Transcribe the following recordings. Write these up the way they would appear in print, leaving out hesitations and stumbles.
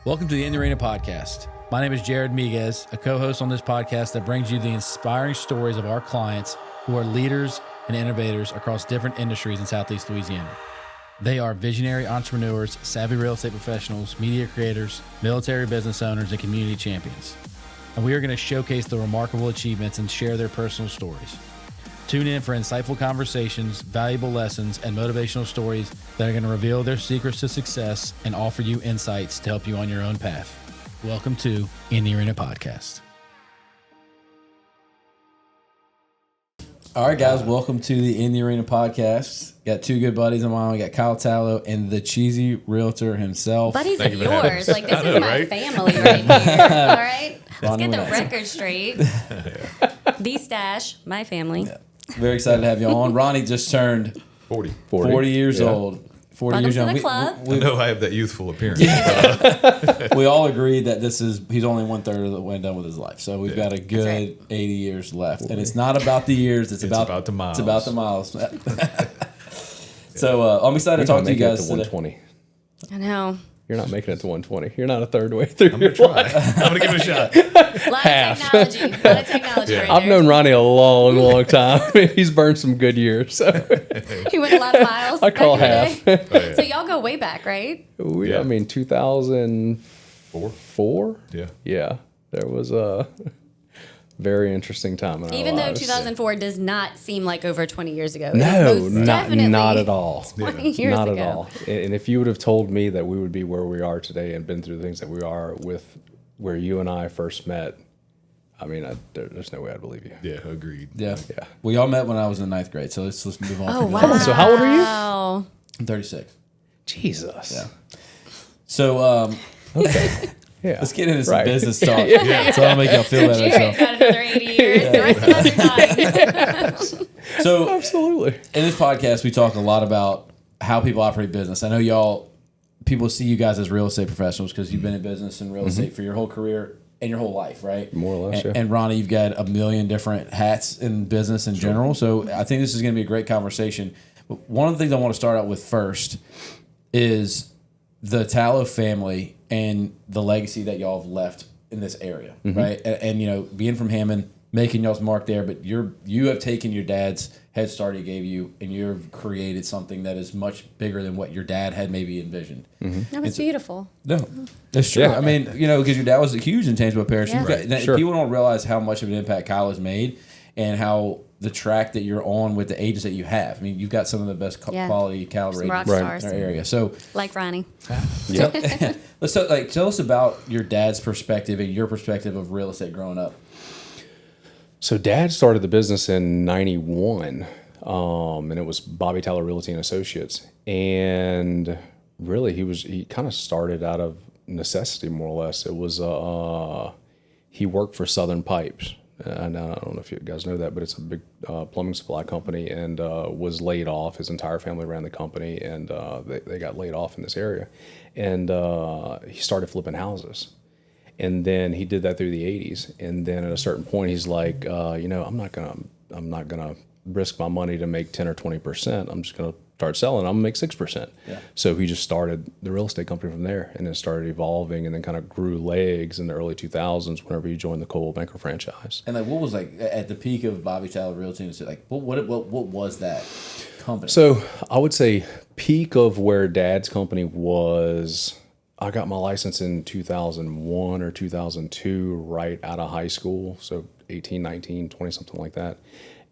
Welcome to the In the Arena podcast. My name is Jared Miguez, a co-host on this podcast that brings you the inspiring stories of our clients who are leaders and innovators across different industries in Southeast Louisiana. They are visionary entrepreneurs, savvy real estate professionals, media creators, military business owners, and community champions. And we are going to showcase the remarkable achievements and share their personal stories. Tune in for insightful conversations, valuable lessons, and motivational stories that are going to reveal their secrets to success and offer you insights to help you on your own path. Welcome to In the Arena Podcast. All right, guys, welcome to the In the Arena Podcast. Got two good buddies of mine. We got Kyle Tallo and the Cheesy Realtor himself. Buddies of yours. Like, this is my family right here. All right? Let's get the record straight. The Stash, my family. Yeah. Very excited to have you on. Ronnie just turned 40 years old. 40 years young. I know I have that youthful appearance. We all agreed that he's only 1/3 of the way done with his life. So we've got a good 80 years left. And it's not about the years, it's about the miles. It's about the miles. So I'm excited to talk to you guys today. 120. I know. You're not making it to 120. You're not a third way through I'm your life. I'm going to give it a shot. A lot of technology right I've there. known Ronnie a long time. He's burned some good years. So. He went a lot of miles. I call half. So y'all go way back, right? I mean, 2004? Yeah. Yeah. There was a very interesting time in our Even though lives. 2004 does not seem like over 20 years ago. No, not not at all. 20 years not ago. at all. And if you would have told me that we would be where we are today and been through the things that we are with where you and I first met, I mean, there's no way I'd believe you. Yeah, agreed. Yeah. We all met when I was in 9th grade, so let's move on. Oh, from wow. that. So how old are you? I'm 36. Jesus. Yeah. So, Okay. Yeah. let's get into some business talk. Yeah. So I'll make y'all feel better. Jared's got another 80 years. The rest of us are dying. So, Absolutely. in this podcast, we talk a lot about how people operate business. I know people see you guys as real estate professionals because you've been in business and real estate for your whole career and your whole life, right? More or less, yeah. And Ronnie, you've got a million different hats in business in general. So I think this is going to be a great conversation. But one of the things I want to start out with first is the Tallo family and the legacy that y'all have left in this area, right? And you know, being from Hammond, making y'all's mark there, but you have taken your dad's head start he gave you, and you've created something that is much bigger than what your dad had maybe envisioned. That was beautiful. No, that's true. Yeah. I mean, you know, because your dad was a huge intangible parent. Yeah. Right. Sure. People don't realize how much of an impact Kyle has made and how the track that you're on with the agents that you have. I mean, you've got some of the best quality caliber Some rock agents stars. in our area. So Like Ronnie. let's tell us about your dad's perspective and your perspective of real estate growing up. So Dad started the business in 91, and it was Bobby Tallo Realty and Associates. And really, he kind of started out of necessity, more or less. It was he worked for Southern Pipes. And I don't know if you guys know that, but it's a big plumbing supply company, and was laid off. His entire family ran the company, and they got laid off in this area. And he started flipping houses. And then he did that through the 80s. And then at a certain point, he's like, I'm not gonna risk my money to make 10 or 20%. I'm just gonna start selling. I'm gonna make 6%. Yeah. So he just started the real estate company from there, and then started evolving, and then kind of grew legs in the early 2000s. Whenever he joined the Coldwell Banker franchise. And like, what was like at the peak of Bobby Tallo Realty? Like, what was that company? So I would say peak of where Dad's company was. I got my license in 2001 or 2002, right out of high school. So 18, 19, 20, something like that.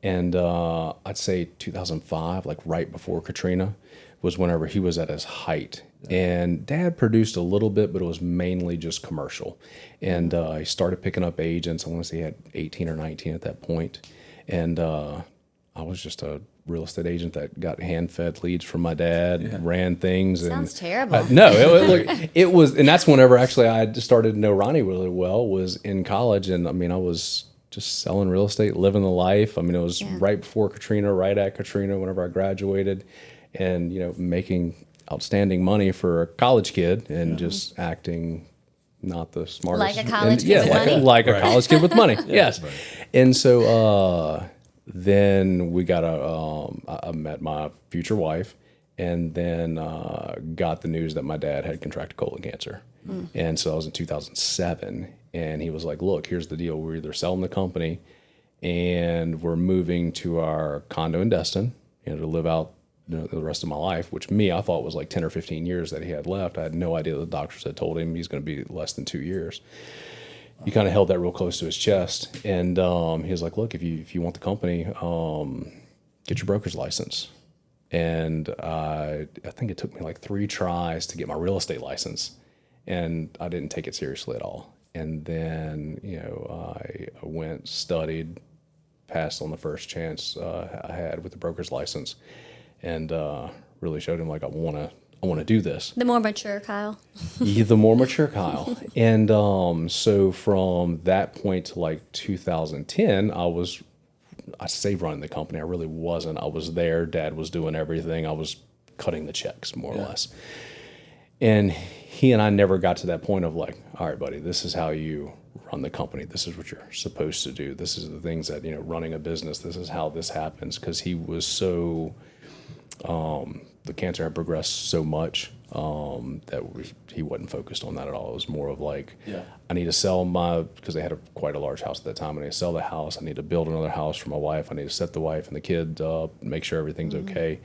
And I'd say 2005, like right before Katrina, was whenever he was at his height. And Dad produced a little bit, but it was mainly just commercial. And he started picking up agents. I want to say he had 18 or 19 at that point. And I was just a real estate agent that got hand-fed leads from my dad, ran things. Sounds terrible. It was, and that's whenever actually I just started to know Ronnie really well, was in college. And I mean, I was just selling real estate, living the life. I mean, it was right before Katrina, right at Katrina, whenever I graduated, and, you know, making outstanding money for a college kid and just acting not the smartest. Like a college kid with money? Like a college kid with money, yes. Right. And so then we got I met my future wife, and then got the news that my dad had contracted colon cancer. And so that was in 2007. And he was like, look, here's the deal. We're either selling the company and we're moving to our condo in Destin, to live out the rest of my life, which I thought was like 10 or 15 years that he had left. I had no idea the doctors had told him he's going to be less than 2 years. He kind of held that real close to his chest. And he was like, look, if you want the company, get your broker's license. And I think it took me like 3 tries to get my real estate license. And I didn't take it seriously at all. And then, I went, studied, passed on the first chance I had with the broker's license, and really showed him like I want to do this. The more mature Kyle. Yeah, the more mature Kyle. And so from that point to like 2010, I say running the company. I really wasn't. I was there. Dad was doing everything. I was cutting the checks more or less. And he and I never got to that point of like, all right, buddy, this is how you run the company. This is what you're supposed to do. This is the things that, running a business, this is how this happens. Because he was so, the cancer had progressed so much that he wasn't focused on that at all. It was more of like, I need to sell because they had quite a large house at that time. I need to sell the house. I need to build another house for my wife. I need to set the wife and the kid up, make sure everything's okay.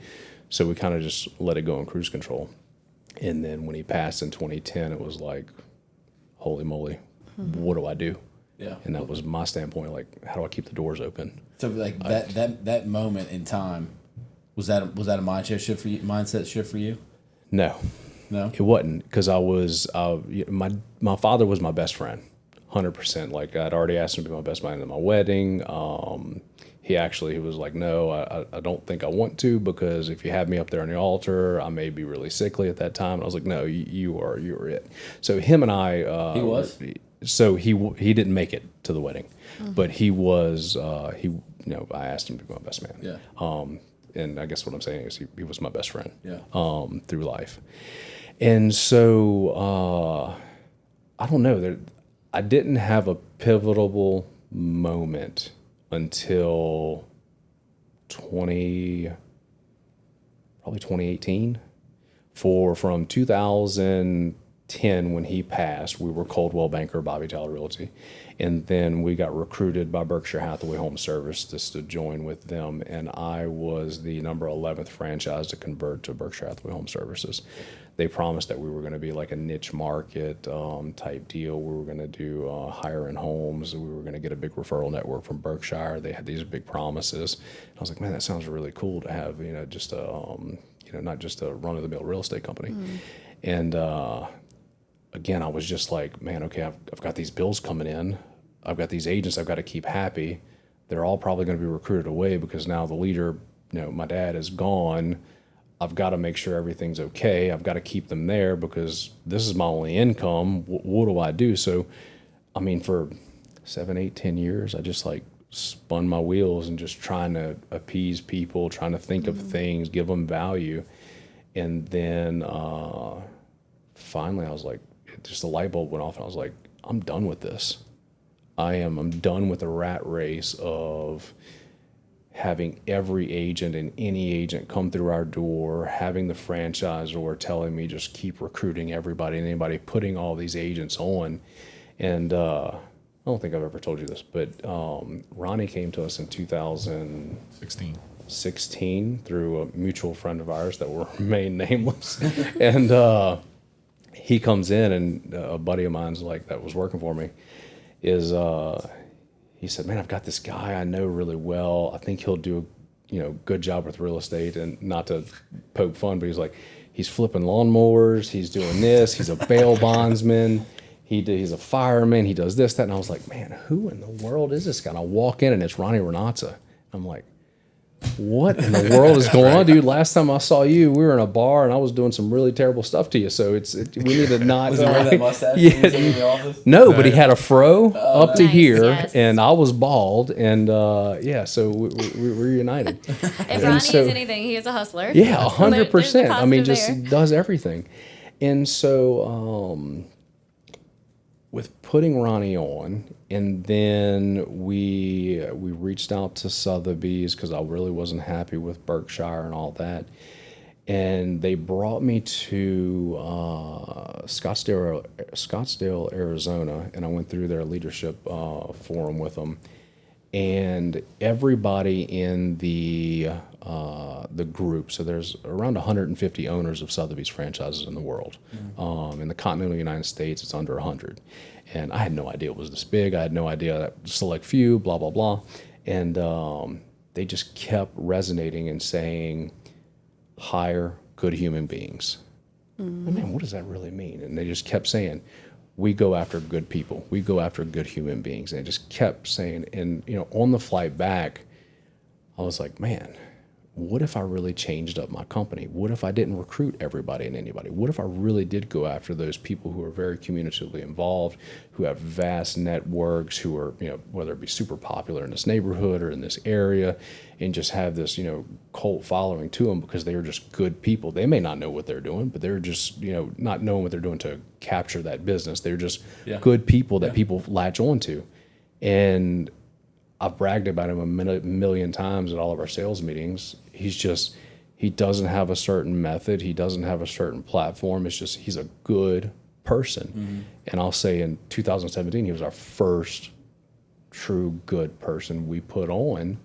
So we kind of just let it go in cruise control. And then when he passed in 2010, it was like, holy moly, what do I do? Yeah. And that was my standpoint, like, how do I keep the doors open? So like that moment in time, was that a mindset shift for you? No, it wasn't, because I was my father was my best friend, 100%. Like I'd already asked him to be my best man at my wedding. He was like, no, I don't think I want to, because if you have me up there on the altar, I may be really sickly at that time. And I was like, no, you are it. So him and I, he was. So he didn't make it to the wedding, but he was. I asked him to be my best man. Yeah. And I guess what I'm saying is he was my best friend. Yeah. Through life, and so I don't know. I didn't have a pivotal moment until probably 2018. From 2010 when he passed, we were Coldwell Banker, Bobby Tallo Realty, and then we got recruited by Berkshire Hathaway Home Service just to join with them, and I was the number 11th franchise to convert to Berkshire Hathaway Home Services. They promised that we were going to be like a niche market type deal. We were going to do higher-end homes. We were going to get a big referral network from Berkshire. They had these big promises. I was like, man, that sounds really cool to have, just a, not just a run-of-the-mill real estate company. And again, I was just like, man, okay, I've got these bills coming in. I've got these agents I've got to keep happy. They're all probably going to be recruited away because now the leader, my dad is gone. I've got to make sure everything's okay. I've got to keep them there because this is my only income. What do I do? So, for 7, 8, 10 years, I just like spun my wheels and just trying to appease people, trying to think of things, give them value. And then finally I was like, just the light bulb went off and I was like, I'm done with this. I'm done with the rat race of having every agent and any agent come through our door, having the franchisor telling me just keep recruiting everybody and anybody, putting all these agents on. And I don't think I've ever told you this, but Ronnie came to us in 2016 through a mutual friend of ours that will remain nameless. And he comes in, and a buddy of mine's like that was working for me he said, man, I've got this guy I know really well. I think he'll do a good job with real estate. And not to poke fun, but he's flipping lawnmowers. He's doing this. He's a bail bondsman. He's a fireman. He does this, that. And I was like, man, who in the world is this guy? And I walk in, and it's Ronnie Ranatza. I'm like, what in the world is going on, dude? Last time I saw you, we were in a bar and I was doing some really terrible stuff to you. So we need to not. Was he wearing that mustache? Yeah. In the office? No, but he had a fro up to nice, here, yes. and I was bald, and so we were united. If Ronnie is anything, he is a hustler. Yeah, So 100%. there's He does everything, and so with putting Ronnie on, and then we reached out to Sotheby's because I really wasn't happy with Berkshire and all that. And they brought me to Scottsdale, Arizona, and I went through their leadership forum with them. And everybody in the group, so there's around 150 owners of Sotheby's franchises in the world. In the continental United States, it's under 100. And I had no idea it was this big. I had no idea that select few, blah, blah, blah. And they just kept resonating and saying, hire good human beings. And man, what does that really mean? And they just kept saying, we go after good people. We go after good human beings. And it just kept saying, and on the flight back, I was like, man, what if I really changed up my company? What if I didn't recruit everybody and anybody? What if I really did go after those people who are very communicatively involved, who have vast networks, who are, whether it be super popular in this neighborhood or in this area, and just have this, cult following to them because they are just good people. They may not know what they're doing, but they're just, not knowing what they're doing to capture that business. They're just good people that people latch on to. And I've bragged about him a million times at all of our sales meetings. He doesn't have a certain method. He doesn't have a certain platform. It's just, he's a good person. And I'll say in 2017, he was our first true good person we put on.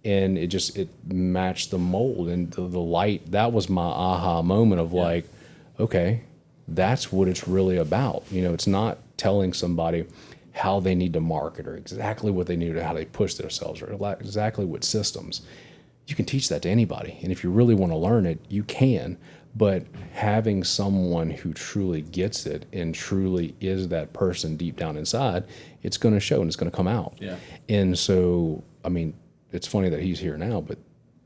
And it matched the mold and the light. That was my aha moment of like, okay, that's what it's really about. It's not telling somebody how they need to market or exactly what they need or how they push themselves or exactly what systems. You can teach that to anybody. And if you really want to learn it, you can. But having someone who truly gets it and truly is that person deep down inside, it's going to show and it's going to come out. Yeah. And so, it's funny that he's here now, but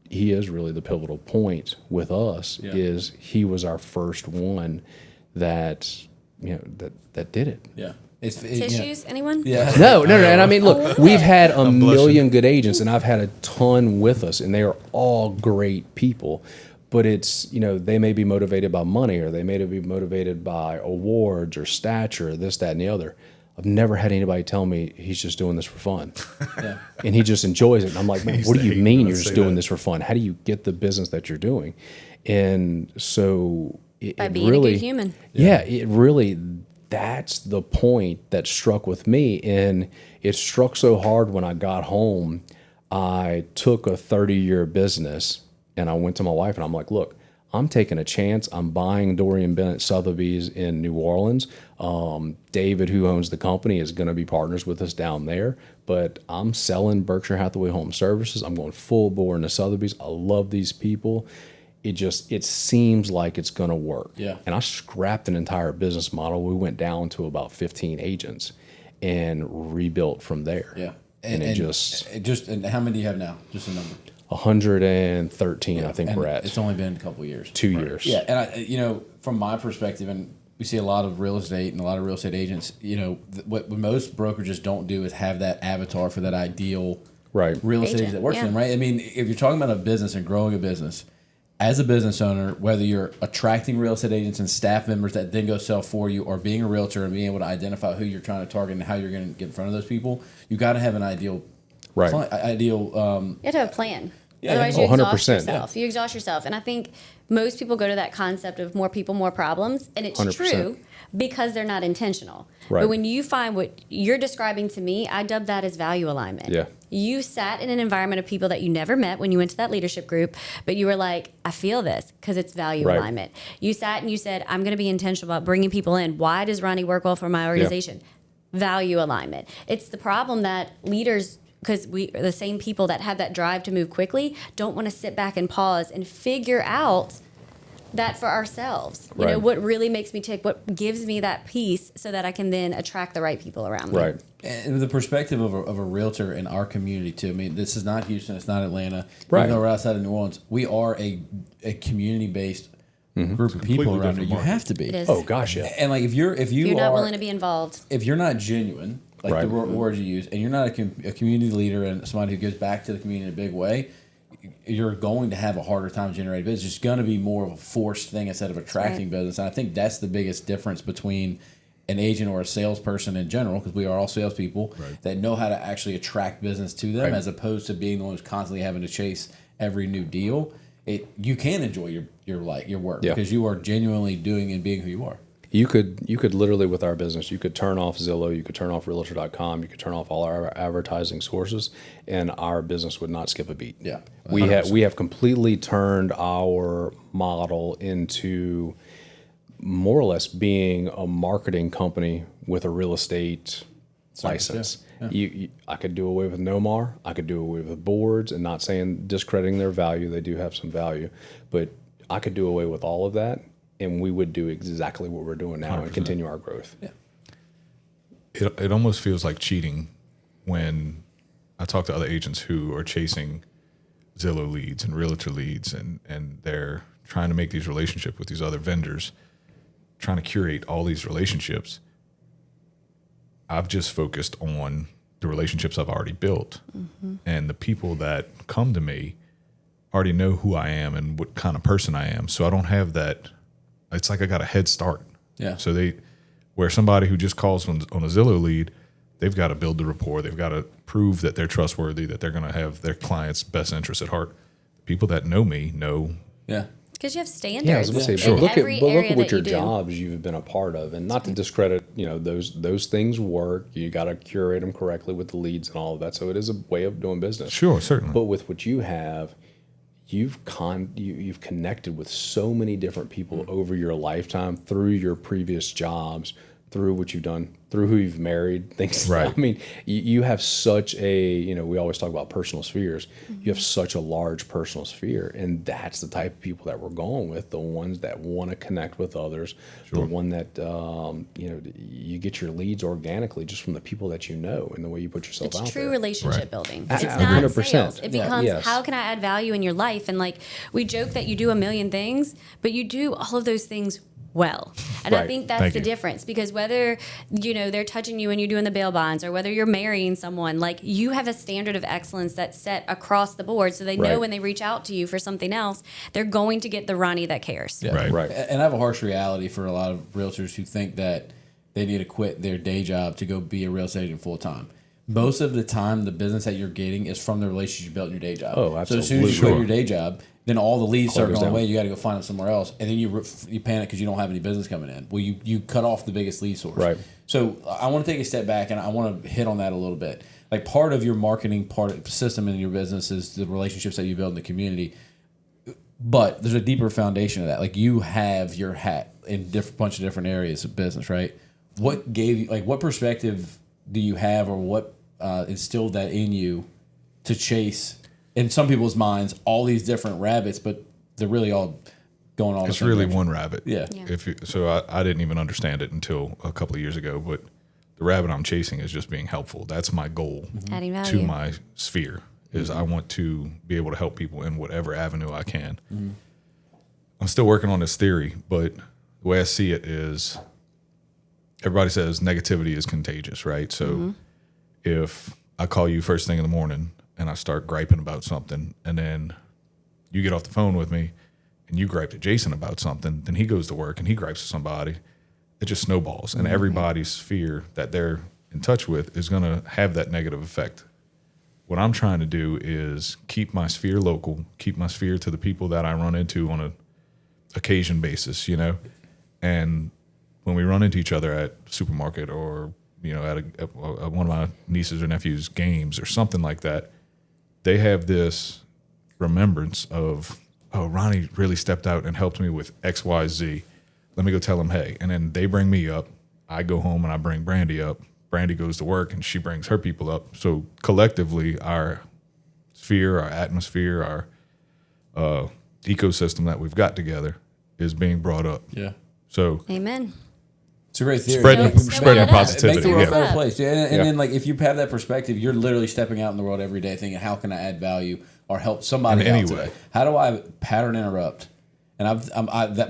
he is really the pivotal point with us is he was our first one that, that did it. Yeah. Tissues, anyone? Yeah. No. And look, we've had a million good agents, and I've had a ton with us, and they are all great people. But it's, they may be motivated by money, or they may be motivated by awards or stature, this, that, and the other. I've never had anybody tell me he's just doing this for fun. And he just enjoys it. And I'm like, man, what do you mean you're just doing this for fun? How do you get the business that you're doing? And so by being really, a good human. Yeah, it really, that's the point that struck with me. And it struck so hard when I got home. I took a 30-year business and I went to my wife and I'm like, look, I'm taking a chance. I'm buying Dorian Bennett Sotheby's in New Orleans. David, who owns the company, is going to be partners with us down there. But I'm selling Berkshire Hathaway Home Services. I'm going full bore into Sotheby's. I love these people. It seems like it's going to work. Yeah. And I scrapped an entire business model. We went down to about 15 agents and rebuilt from there. Yeah. And and how many do you have now? Just a number. 113, I think we're at. It's only been a couple of years. 2 years. Yeah, and from my perspective, and we see a lot of real estate and a lot of real estate agents, what most brokerages don't do is have that avatar for that ideal real estate agent that works for them, right? If you're talking about a business and growing a business, as a business owner, whether you're attracting real estate agents and staff members that then go sell for you, or being a realtor and being able to identify who you're trying to target and how you're going to get in front of those people, you got to have an ideal client, you have to have a plan. Yeah, otherwise, you exhaust yourself. You exhaust yourself. And I think most people go to that concept of more people, more problems. And it's 100%. True because they're not intentional. Right. But when you find what you're describing to me, I dub that as value alignment. Yeah. You sat in an environment of people that you never met when you went to that leadership group, but you were like, I feel this because it's value alignment. You sat and you said, I'm going to be intentional about bringing people in. Why does Ronnie work well for my organization? Value alignment. It's the problem that leaders, because we are the same people that have that drive to move quickly, don't want to sit back and pause and figure out that for ourselves. You know, what really makes me tick, what gives me that peace so that I can then attract the right people around me. Right. And the perspective of a realtor in our community, too. This is not Houston. It's not Atlanta. Even though we're outside of New Orleans, we are a community-based group of people around here. You have to be. It is. Oh, gosh, yeah. And if you're not willing to be involved. If you're not genuine, like the words you use, and you're not a community leader and somebody who gives back to the community in a big way, you're going to have a harder time generating business. It's going to be more of a forced thing instead of attracting business. And I think that's the biggest difference between an agent or a salesperson in general, because we are all salespeople that know how to actually attract business to them, as opposed to being the one who's constantly having to chase every new deal. you can enjoy your work Yeah. because you are genuinely doing and being who you are. You could literally, with our business, you could turn off Zillow, you could turn off Realtor.com, you could turn off all our advertising sources, and our business would not skip a beat. Yeah, we have completely turned our model into more or less being a marketing company with a real estate license. Yeah. I could do away with Nomar, I could do away with boards, and not saying discrediting their value, they do have some value, but I could do away with all of that. And we would do exactly what we're doing now 100%. And continue our growth. Yeah. It almost feels like cheating when I talk to other agents who are chasing Zillow leads and realtor leads, and they're trying to make these relationships with these other vendors, trying to curate all these relationships. I've just focused on the relationships I've already built. Mm-hmm. And the people that come to me already know who I am and what kind of person I am. So I don't have that. It's like I got a head start. Yeah. So where somebody who just calls on a Zillow lead, they've got to build the rapport. They've got to prove that they're trustworthy, that they're going to have their client's best interests at heart. People that know me know. Yeah. Because you have standards. Yeah, I was going to say, sure. look at what your jobs you've been a part of, and not to discredit, those things work. You got to curate them correctly with the leads and all of that. So it is a way of doing business. Sure, certainly. But with what you have, you've connected with so many different people over your lifetime, through your previous jobs, through what you've done, through who you've married, things. Right. I mean, you have such a, we always talk about personal spheres. Mm-hmm. You have such a large personal sphere, and that's the type of people that we're going with, the ones that want to connect with others, sure. The one that, you get your leads organically just from the people that you know and the way you put yourself out there. It's true relationship right. building. It's not 100%. sales. It becomes, yes. How can I add value in your life? And like, we joke that you do a million things, but you do all of those things well. And right. I think that's the difference, because whether, they're touching you when you're doing the bail bonds, or whether you're marrying someone, like, you have a standard of excellence that's set across the board. So they know when they reach out to you for something else, they're going to get the Ronnie that cares. Yeah. Right. And I have a harsh reality for a lot of realtors who think that they need to quit their day job to go be a real estate agent full time. Most of the time, the business that you're getting is from the relationship you built in your day job. Oh, absolutely. So as soon as you quit your day job, then all the leads start going away. You got to go find them somewhere else, and then you panic because you don't have any business coming in. Well, you cut off the biggest lead source. Right. So I want to take a step back, and I want to hit on that a little bit. Like, part of your marketing system in your business is the relationships that you build in the community. But there's a deeper foundation of that. Like, you have your hat in a bunch of different areas of business, right? What gave you, like, what perspective do you have, or what instilled that in you to chase, in some people's minds, all these different rabbits, but they're really all going on? It's really one rabbit. Yeah. I didn't even understand it until a couple of years ago, but the rabbit I'm chasing is just being helpful. That's my goal. Adding value to my sphere. Is I want to be able to help people in whatever avenue I can. Mm-hmm. I'm still working on this theory, but the way I see it is, everybody says negativity is contagious, right? So if I call you first thing in the morning and I start griping about something, and then you get off the phone with me and you gripe to Jason about something, then he goes to work and he gripes to somebody, it just snowballs. And everybody's sphere that they're in touch with is going to have that negative effect. What I'm trying to do is keep my sphere local, keep my sphere to the people that I run into on an occasion basis, and when we run into each other at supermarket, or at one of my nieces or nephews' games or something like that, they have this remembrance of, oh, Ronnie really stepped out and helped me with X, Y, Z. Let me go tell him, hey. And then they bring me up. I go home and I bring Brandy up. Brandy goes to work and she brings her people up. So collectively, our sphere, our atmosphere, our ecosystem that we've got together is being brought up. Yeah. So, amen. It's a great theory. Spreading positivity. Make the world a better place. And then, like, if you have that perspective, you're literally stepping out in the world every day thinking, how can I add value or help somebody out today? How do I pattern interrupt? And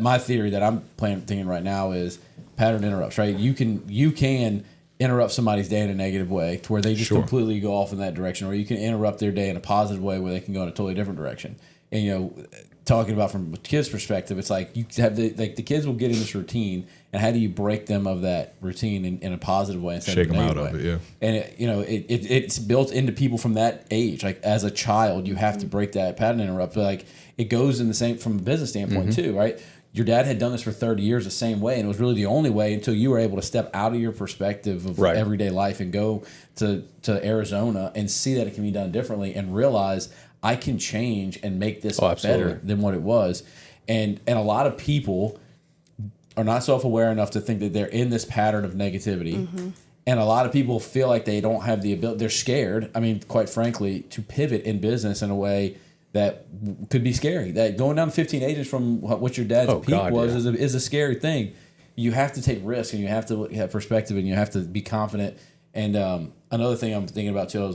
my theory that I'm thinking right now is pattern interrupts, right? You can interrupt somebody's day in a negative way to where they just completely go off in that direction, or you can interrupt their day in a positive way where they can go in a totally different direction. And, talking about from a kid's perspective, it's like you have the kids will get in this routine, and how do you break them of that routine in a positive way instead Shake of a them out negative of way? it, yeah. And it's built into people from that age. Like as a child, you have to break that pattern interrupt. But like it goes in the same from a business standpoint too, right? Your dad had done this for 30 years the same way, and it was really the only way until you were able to step out of your perspective of everyday life and go to Arizona and see that it can be done differently and realize I can change and make this better than what it was. And a lot of people are not self-aware enough to think that they're in this pattern of negativity. And a lot of people feel like they don't have the ability, they're scared, I mean, quite frankly, to pivot in business in a way that could be scary. That going down 15 agents from what your dad's peak was is a scary thing. You have to take risks, and you have to have perspective, and you have to be confident. And another thing I'm thinking about too,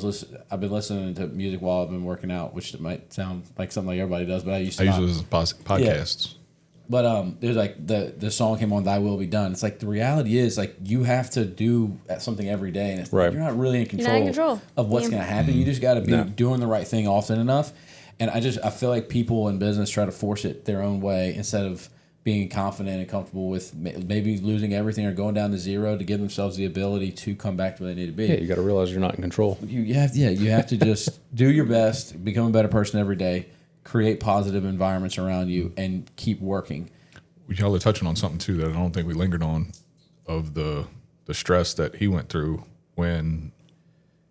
I've been listening to music while I've been working out, which might sound like something like everybody does, but I used to. I usually listen to podcasts. Yeah. But there's like the song came on, "Thy Will Be Done." It's like the reality is like you have to do something every day, and it's like, you're not really in control of what's going to happen. You just got to be doing the right thing often enough. And I feel like people in business try to force it their own way instead of being confident and comfortable with maybe losing everything or going down to zero to give themselves the ability to come back to where they need to be. Yeah, you got to realize you're not in control. You have to just do your best, become a better person every day, create positive environments around you, and keep working. Y'all are touching on something too that I don't think we lingered on, of the stress that he went through when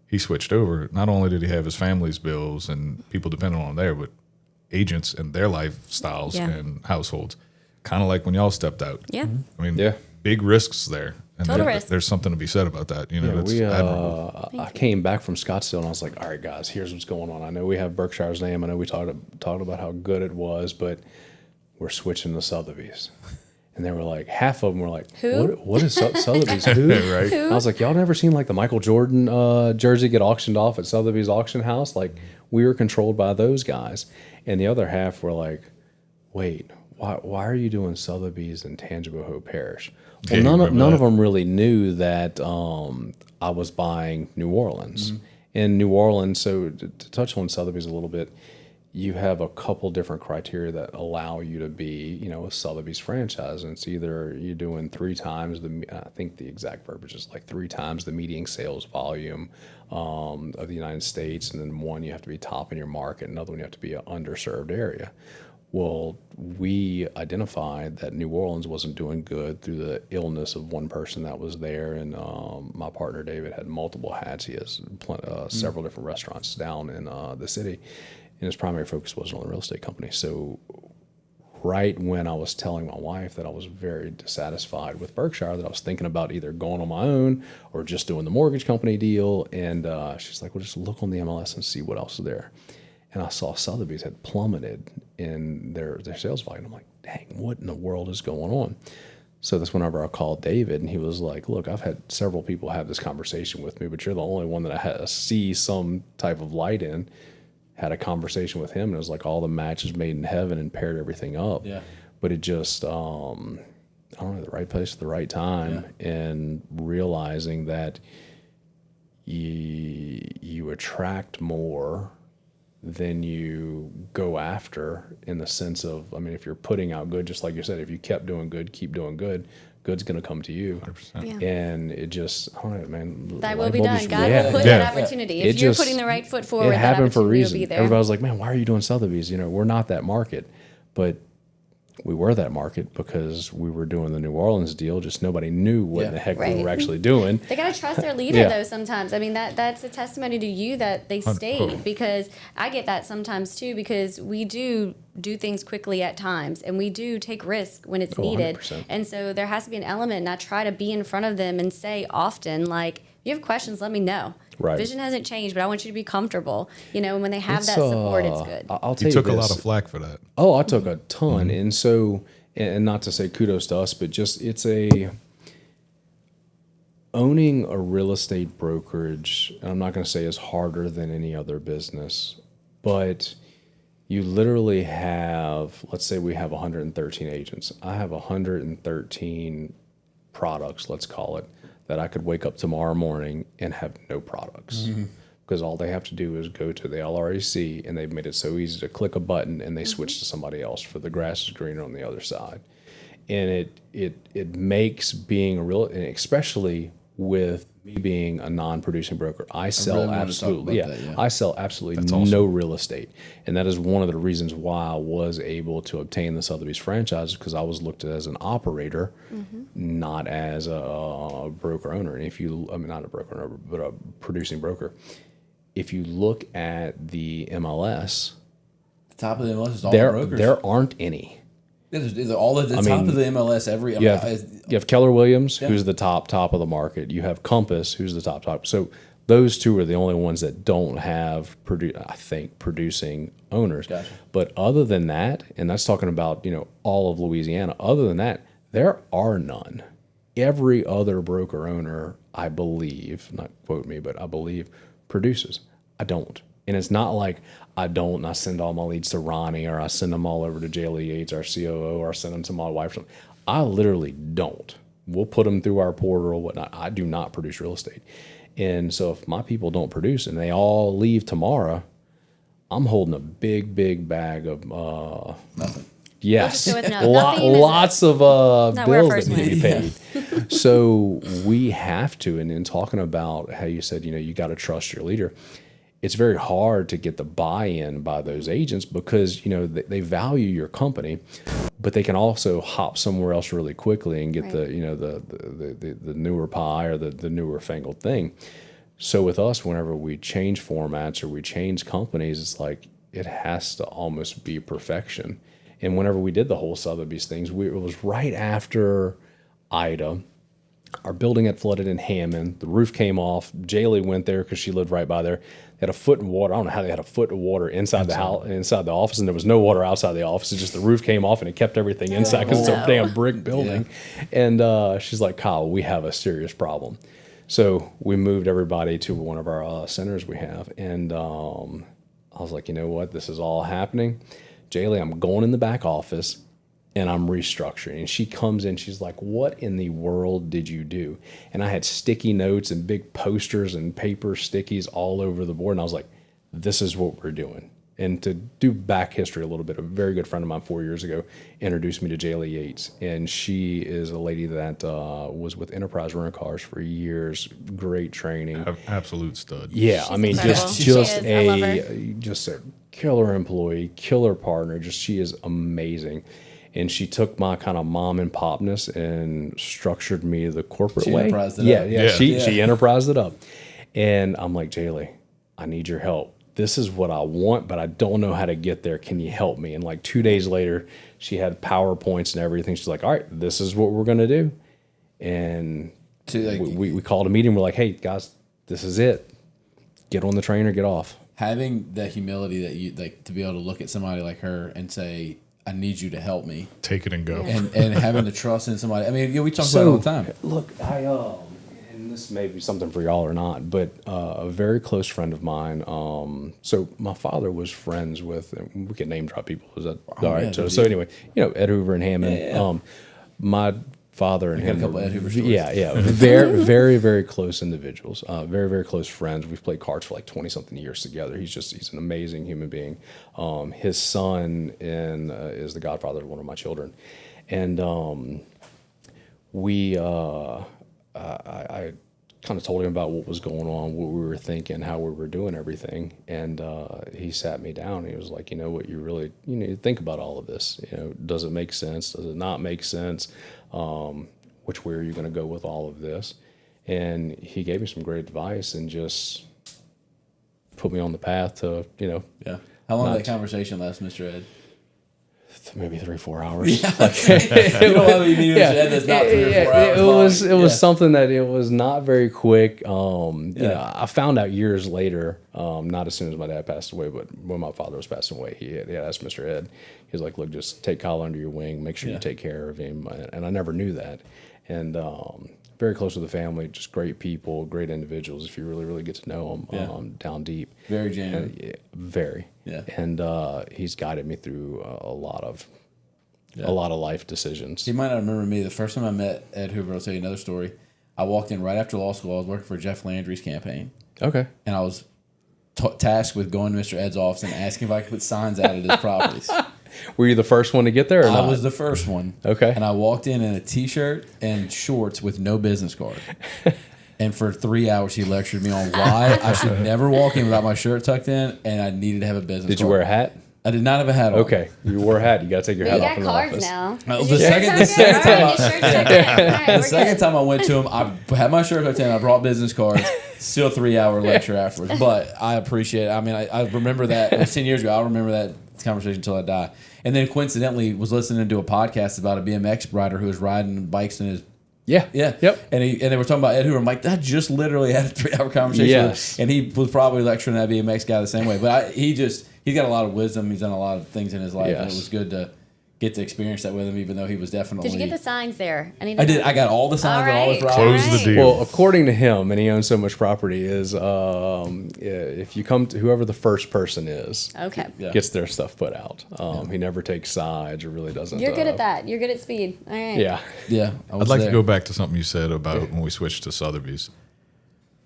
he switched over. Not only did he have his family's bills and people depending on him there, but agents and their lifestyles and households. Kind of like when y'all stepped out. Yeah. I mean, big risks there. And Total risk. There's something to be said about that. You know, that's admirable. I came back from Scottsdale and I was like, all right, guys, here's what's going on. I know we have Berkshire's name. I know we talked about how good it was, but we're switching to Sotheby's. And they were like, half of them were like, who? What is Sotheby's? Who? Right. Who? I was like, y'all never seen like the Michael Jordan jersey get auctioned off at Sotheby's auction house? Like, we were controlled by those guys. And the other half were like, wait, why are you doing Sotheby's in Tangipahoa Parish? Well, none of them really knew that I was buying New Orleans. In New Orleans, so to touch on Sotheby's a little bit, you have a couple different criteria that allow you to be, a Sotheby's franchise. And it's either you're doing 3 times I think the exact verbiage is like 3 times the median sales volume of the United States. And then one, you have to be top in your market. Another one, you have to be an underserved area. Well, we identified that New Orleans wasn't doing good through the illness of one person that was there. And my partner, David, had multiple hats. He has several different restaurants down in the city. And his primary focus wasn't on the real estate company. So right when I was telling my wife that I was very dissatisfied with Berkshire, that I was thinking about either going on my own or just doing the mortgage company deal. And she's like, well, just look on the MLS and see what else is there. And I saw Sotheby's had plummeted in their sales volume. I'm like, dang, what in the world is going on? So that's whenever I called David, and he was like, look, I've had several people have this conversation with me, but you're the only one that I see some type of light in. Had a conversation with him, and it was like all the matches made in heaven and paired everything up. Yeah. But it just, I don't know, the right place at the right time, and realizing that you attract more than you go after, in the sense of, I mean, if you're putting out good, just like you said, if you kept doing good, keep doing good, good's going to come to you. 100%. And it just, I don't know, man. That will be done. God will put that opportunity. If you're putting the right foot forward, it happened for a reason. Will be there. Everybody was like, man, why are you doing Sotheby's? We're not that market. But we were that market because we were doing the New Orleans deal. Just nobody knew what the heck we were actually doing. They got to trust their leader, though, sometimes. I mean, that's a testimony to you that they stayed, because I get that sometimes, too, because we do things quickly at times, and we do take risk when it's needed. 100%. And so there has to be an element, and I try to be in front of them and say often, like, if you have questions, let me know. Right. Vision hasn't changed, but I want you to be comfortable. And when they have that support, it's good. I'll tell you you took a lot of flack for that. Oh, I took a ton. And so, and not to say kudos to us, but just owning a real estate brokerage, and I'm not going to say is harder than any other business, but you literally have, let's say we have 113 agents. I have 113 products, let's call it, that I could wake up tomorrow morning and have no products. because all they have to do is go to the LRAC, and they've made it so easy to click a button and they switch to somebody else, for the grass is greener on the other side. And it makes being a real, and especially with me being a non-producing broker, I sell absolutely, I sell absolutely no real estate, and that is one of the reasons why I was able to obtain the Sotheby's franchise, because I was looked at as an operator, not as a broker owner. And if you, I mean, not a broker owner, but a producing broker. If you look at the MLS, the top of the MLS is all the brokers. There aren't any. Yeah, there's all at the top of the MLS. You have Keller Williams, who's the top of the market. You have Compass, who's the top. So those two are the only ones that don't have, producing owners. Gotcha. But other than that, and that's talking about all of Louisiana. Other than that, there are none. Every other broker owner, I believe, not quote me, but I believe, produces. I don't. And it's not like I don't, and I send all my leads to Ronnie, or I send them all over to Jaylee Yates, our COO, or I send them to my wife. I literally don't. We'll put them through our portal or whatnot. I do not produce real estate. And so if my people don't produce and they all leave tomorrow, I'm holding a big bag of nothing. Yes, Nothing lots of bills that need to be paid. paid. So we have to, and in talking about how you said, you got to trust your leader, it's very hard to get the buy-in by those agents, because they value your company, but they can also hop somewhere else really quickly and get the newer pie or the newer fangled thing. So with us, whenever we change formats or we change companies, it's like it has to almost be perfection. And whenever we did the whole Sotheby's things, it was right after Ida. Our building had flooded in Hammond. The roof came off. Jaylee went there because she lived right by there. They had a foot in water. I don't know how they had a foot of water inside the house, inside the office, and there was no water outside the office. It's just the roof came off and it kept everything inside because it's a damn brick building. And she's like, Kyle, we have a serious problem. So we moved everybody to one of our centers we have. And I was like, you know what? This is all happening. Jaylee, I'm going in the back office and I'm restructuring. And she comes in, she's like, what in the world did you do? And I had sticky notes and big posters and paper stickies all over the board. And I was like, this is what we're doing. And to do back history a little bit, a very good friend of mine 4 years ago introduced me to Jaylee Yates. And she is a lady that was with Enterprise Rent Cars for years. Great training. Absolute stud. Yeah, She's I mean, incredible. just a killer employee, killer partner. She is amazing. And she took my kind of mom and popness and structured me the corporate way. Enterprised it up. She enterprised it up. And I'm like, Jaylee, I need your help. This is what I want, but I don't know how to get there. Can you help me? And like 2 days later, she had PowerPoints and everything. She's like, all right, this is what we're going to do. And we called a meeting. We're like, hey, guys, this is it. Get on the train or get off. Having the humility that you like to be able to look at somebody like her and say, I need you to help me. Take it and go. And having the trust in somebody. I mean, we talk about it all the time. Look, and this may be something for y'all or not, but a very close friend of mine. So my father was friends with, we can name drop people. Is that all right? So anyway, Ed Hoover and Hammond. Yeah. My father and him. A couple Ed Hoover stories. Yeah. Very, very, very close individuals. Very, very close friends. We've played cards for like 20-something years together. He's an amazing human being. His son is the godfather of one of my children. And I kind of told him about what was going on, what we were thinking, how we were doing everything. And he sat me down and he was like, you know what, you need to think about all of this. Does it make sense? Does it not make sense? Which way are you going to go with all of this? And he gave me some great advice and just put me on the path to, Yeah. How long did that conversation last, Mr. Ed? Maybe 3-4 hours. Yeah. You don't have any meetings with Ed that's not 3 or 4 hours. It was something that it was not very quick. I found out years later, not as soon as my dad passed away, but when my father was passing away, he had asked Mr. Ed, he was like, look, just take Kyle under your wing, make sure you take care of him. And I never knew that. And very close to the family, just great people, great individuals if you really, really get to know them down deep. Very genuine. Very. Yeah. And he's guided me through a lot of life decisions. You might not remember me. The first time I met Ed Hoover, I'll tell you another story. I walked in right after law school. I was working for Jeff Landry's campaign. Okay. And I was tasked with going to Mr. Ed's office and asking if I could put signs out at his properties. Were you the first one to get there or not? I was the first one. Okay. And I walked in a T-shirt and shorts with no business card. And for 3 hours, he lectured me on why I should never walk in without my shirt tucked in, and I needed to have a business card. Did you wear a hat? I did not have a hat on. Okay. You wore a hat. You got to take your hat off in the office. You got cards now. The second time I went to him, I had my shirt tucked in, I brought business cards, still 3 hour lecture afterwards. But I appreciate it. I mean, I remember that. It was 10 years ago. I'll remember that conversation until I die. And then coincidentally was listening to a podcast about a BMX rider who was riding bikes in his Yeah. Yep. And they were talking about Ed Hoover. I'm like, I just literally had a 3 hour conversation with him. And he was probably lecturing that BMX guy the same way. But he's got a lot of wisdom. He's done a lot of things in his life. And it was good to get to experience that with him, even though he was definitely... Did you get the signs there? I did. I got all the signs and all the Close the deal. Well, according to him, and he owns so much property, is if you come to whoever the first person is, gets their stuff put out. He never takes sides or really doesn't. You're good at that. You're good at speed. All right. Yeah. Yeah. I'd like to go back to something you said about when we switched to Sotheby's.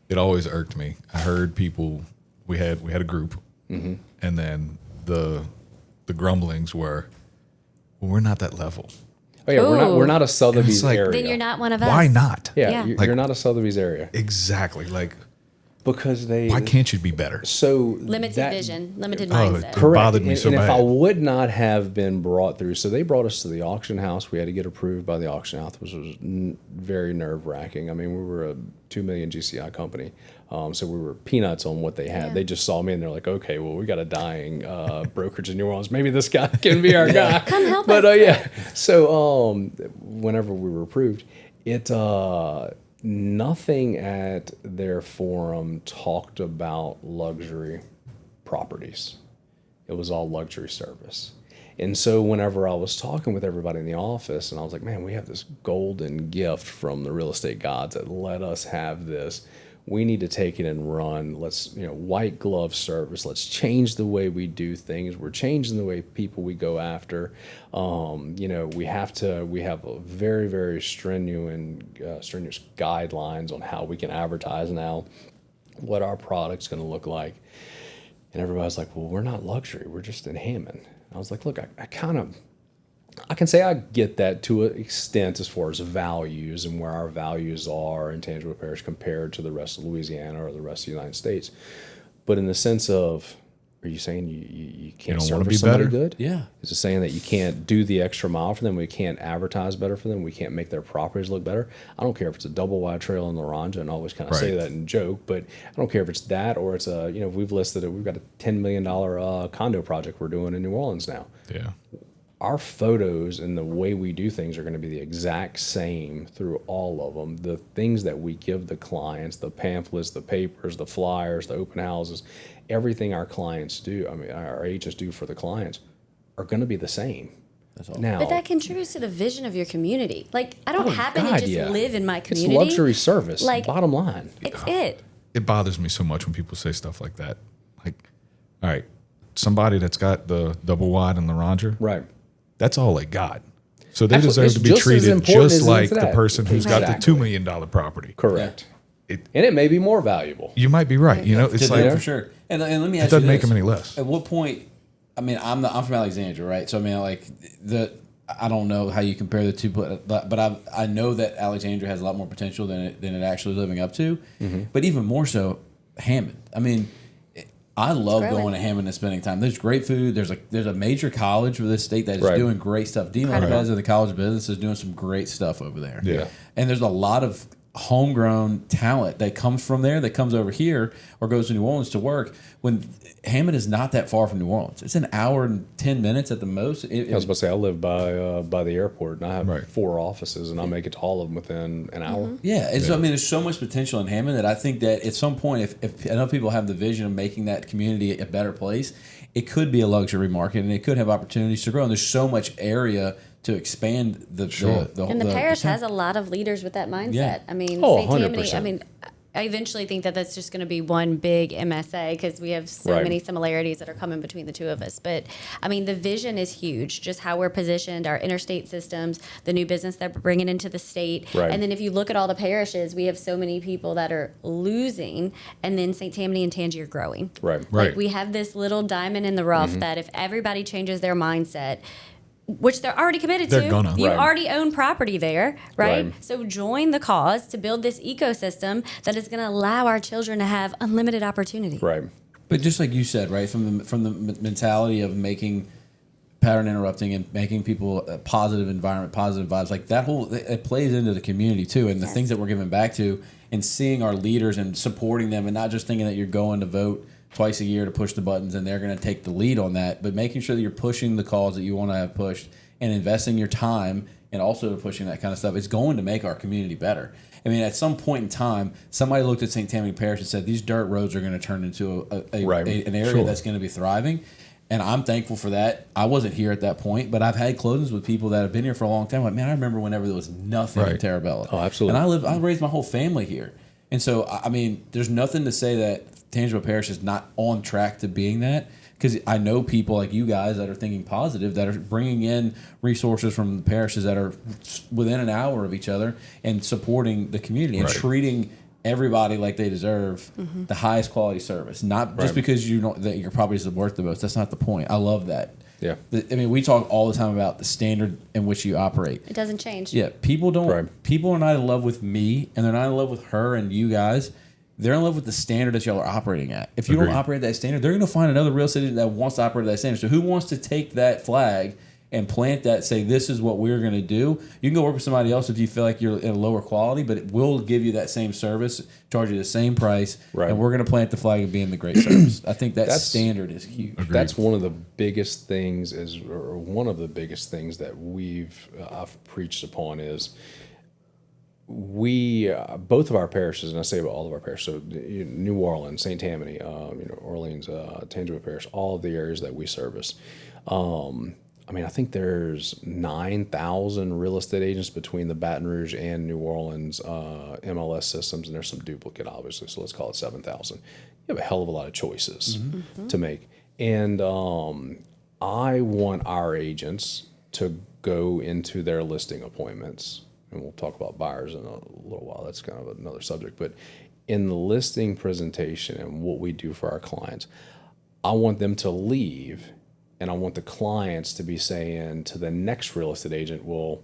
It always irked me. I heard people, we had a group, and then the grumblings were, well, we're not that level. Oh yeah, we're not a Sotheby's like, area. Then you're not one of us. Why not? Yeah, you're not a Sotheby's area. Exactly. Like, because why can't you be better? So limited vision, limited mindset. It correct. bothered me so and bad. if I would not have been brought through, so they brought us to the auction house. We had to get approved by the auction house, which was very nerve wracking. I mean, we were a 2 million GCI company, so we were peanuts on what they had. Yeah. They just saw me and they're like, okay, well, we got a dying brokerage in New Orleans. Maybe this guy can be our guy. Come help but us. yeah, so whenever we were approved, nothing at their forum talked about luxury properties. It was all luxury service. And so whenever I was talking with everybody in the office, and I was like, man, we have this golden gift from the real estate gods that let us have this. We need to take it and run. Let's, white glove service. Let's change the way we do things. We're changing the way people we go after. We have a very, very strenuous guidelines on how we can advertise now, what our product's going to look like. And everybody's like, well, we're not luxury. We're just in Hammond. I was like, look, I can say I get that to an extent as far as values and where our values are in Tangipahoa Parish compared to the rest of Louisiana or the rest of the United States. But in the sense of, are you saying you can't service somebody good? Yeah. Is it saying that you can't do the extra mile for them? We can't advertise better for them? We can't make their properties look better? I don't care if it's a double wide trail in Laranja, and I always kind of say that in joke, but I don't care if it's that or it's we've listed it. We've got a $10 million condo project we're doing in New Orleans now. Yeah. Our photos and the way we do things are going to be the exact same through all of them. The things that we give the clients, the pamphlets, the papers, the flyers, the open houses, everything our clients do, our agents do for the clients, are going to be the same. That's all. Now, but that contributes to the vision of your community. Like, I don't happen to just live in my community. It's luxury service, like, bottom line. It's it. It bothers me so much when people say stuff like that. Like, all right, somebody that's got the double wide and Laranja, right? That's all they got. So they Absolutely. deserve to be treated just like the person who's got the $2 million property. Correct. And it may be more valuable. You might be right. It's like for sure. And let me ask you this. It doesn't make them any less. At what point? I'm from Alexandria, right? So I don't know how you compare the two, but I know that Alexandria has a lot more potential than it actually is living up to. Mm-hmm. But even more so, Hammond. I love going to Hammond and spending time. There's great food. There's a major college for this state that is doing great stuff. Dean Lopez of the College of Business is doing some great stuff over there. Yeah. And there's a lot of homegrown talent that comes from there, that comes over here or goes to New Orleans to work, when Hammond is not that far from New Orleans. It's an hour and 10 minutes at the most. I was about to say, I live by the airport, and I have 4 offices, and I make it to all of them within an hour. Mm-hmm. Yeah, and so there's so much potential in Hammond that I think that at some point, if enough people have the vision of making that community a better place, it could be a luxury market, and it could have opportunities to grow. And there's so much area to expand the and the parish has a lot of leaders with that mindset. Yeah. St. 100%. Tammany, eventually think that that's just going to be one big MSA because we have so Right. many similarities that are coming between the two of us. But I mean, the vision is huge, just how we're positioned, our interstate systems, the new business that we're bringing into the state. Right. And then if you look at all the parishes, we have so many people that are losing, and then St. Tammany and Tangi are growing. Right. Right. Like we have this little diamond in the rough that if everybody changes their mindset, which they're already committed They're to. gonna. You Right. already own property there, right? Right. So join the cause to build this ecosystem that is going to allow our children to have unlimited opportunity. Right. But just like you said, right, from the mentality of making pattern interrupting and making people a positive environment, positive vibes, like that whole, it plays into the community too, and the Yes. things that we're giving back to, and seeing our leaders and supporting them, and not just thinking that you're going to vote twice a year to push the buttons and they're going to take the lead on that, but making sure that you're pushing the cause that you want to have pushed and investing your time and also pushing that kind of stuff. It's going to make our community better. I mean, at some point in time, somebody looked at St. Tammany Parish and said, these dirt roads are going to turn into an area Sure. that's going to be thriving. And I'm thankful for that. I wasn't here at that point, but I've had closings with people that have been here for a long time. Like, man, I remember whenever there was nothing in Right. Terabella. Oh, absolutely. And I raised my whole family here. And so, I mean, there's nothing to say that Tangipahoa Parish is not on track to being that, because I know people like you guys that are thinking positive, that are bringing in resources from the parishes that are within an hour of each other and supporting the community and Right. treating everybody like they deserve the highest quality service. Not just Right. because you know that your property is worth the most. That's not the point. I love that. Yeah. I mean, we talk all the time about the standard in which you operate. It doesn't change. Yeah, people don't. Right. People are not in love with me, and they're not in love with her and you guys. They're in love with the standard that y'all are operating at. If you Agreed. don't operate that standard, they're going to find another real estate that wants to operate at that standard. So who wants to take that flag and plant that? Say this is what we're going to do. You can go work with somebody else if you feel like you're in a lower quality, but it will give you that same service, charge you the same price, Right. and we're going to plant the flag of being the great service. I think that That's- standard is huge. Agreed. That's one of the biggest things or one of the biggest things that I've preached upon is we both of our parishes, and I say about all of our parishes, so New Orleans, St. Tammany, Orleans, Tangipahoa Parish, all of the areas that we service. I mean, I think there's 9,000 real estate agents between the Baton Rouge and New Orleans MLS systems, and there's some duplicate, obviously, so let's call it 7,000. You have a hell of a lot of choices to make. And I want our agents to go into their listing appointments, and we'll talk about buyers in a little while. That's kind of another subject. But in the listing presentation and what we do for our clients, I want them to leave, and I want the clients to be saying to the next real estate agent, well,